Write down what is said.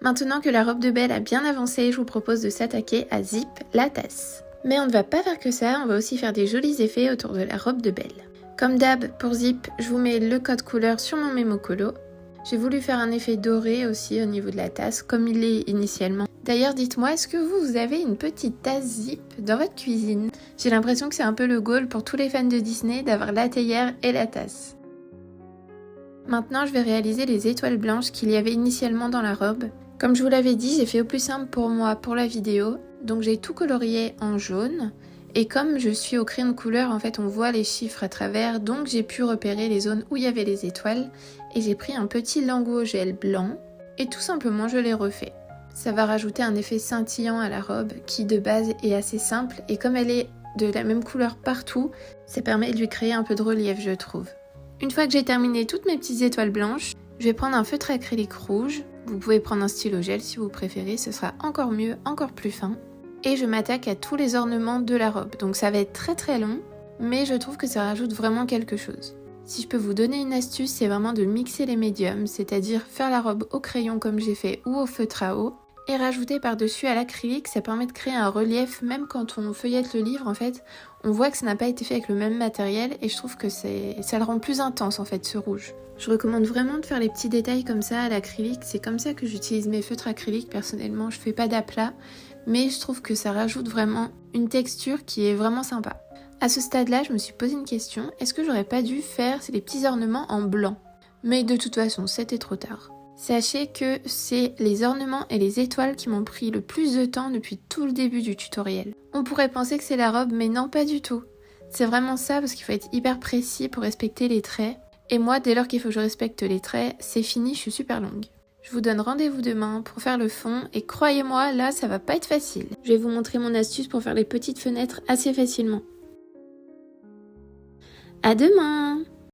Maintenant que la robe de Belle a bien avancé, je vous propose de s'attaquer à Zip, la tasse. Mais on ne va pas faire que ça, on va aussi faire des jolis effets autour de la robe de Belle. Comme d'hab, pour Zip, je vous mets le code couleur sur mon Memocolo. J'ai voulu faire un effet doré aussi au niveau de la tasse, comme il est initialement. D'ailleurs, dites-moi, est-ce que vous avez une petite tasse Zip dans votre cuisine? J'ai l'impression que c'est un peu le goal pour tous les fans de Disney d'avoir la théière et la tasse. Maintenant, je vais réaliser les étoiles blanches qu'il y avait initialement dans la robe. Comme je vous l'avais dit, j'ai fait au plus simple pour moi pour la vidéo. Donc j'ai tout colorié en jaune. Et comme je suis au crayon de couleur, en fait, on voit les chiffres à travers. Donc j'ai pu repérer les zones où il y avait les étoiles. Et j'ai pris un petit lingot au gel blanc. Et tout simplement, je l'ai refait. Ça va rajouter un effet scintillant à la robe qui de base est assez simple. Et comme elle est de la même couleur partout, ça permet de lui créer un peu de relief, je trouve. Une fois que j'ai terminé toutes mes petites étoiles blanches, je vais prendre un feutre acrylique rouge. Vous pouvez prendre un stylo gel si vous préférez, ce sera encore mieux, encore plus fin. Et je m'attaque à tous les ornements de la robe. Donc ça va être très long, mais je trouve que ça rajoute vraiment quelque chose. Si je peux vous donner une astuce, c'est vraiment de mixer les médiums, c'est-à-dire faire la robe au crayon comme j'ai fait ou au feutre à eau, et rajouter par-dessus à l'acrylique, ça permet de créer un relief, même quand on feuillette le livre en fait, on voit que ça n'a pas été fait avec le même matériel et je trouve que ça le rend plus intense en fait ce rouge. Je recommande vraiment de faire les petits détails comme ça à l'acrylique, c'est comme ça que j'utilise mes feutres acryliques personnellement, je fais pas d'aplat, mais je trouve que ça rajoute vraiment une texture qui est vraiment sympa. À ce stade-là, je me suis posé une question, est-ce que j'aurais pas dû faire les petits ornements en blanc? Mais de toute façon, c'était trop tard. Sachez que c'est les ornements et les étoiles qui m'ont pris le plus de temps depuis tout le début du tutoriel. On pourrait penser que c'est la robe, mais non, pas du tout. C'est vraiment ça parce qu'il faut être hyper précis pour respecter les traits. Et moi, dès lors qu'il faut que je respecte les traits, c'est fini, je suis super longue. Je vous donne rendez-vous demain pour faire le fond et croyez-moi, là, ça va pas être facile. Je vais vous montrer mon astuce pour faire les petites fenêtres assez facilement. À demain!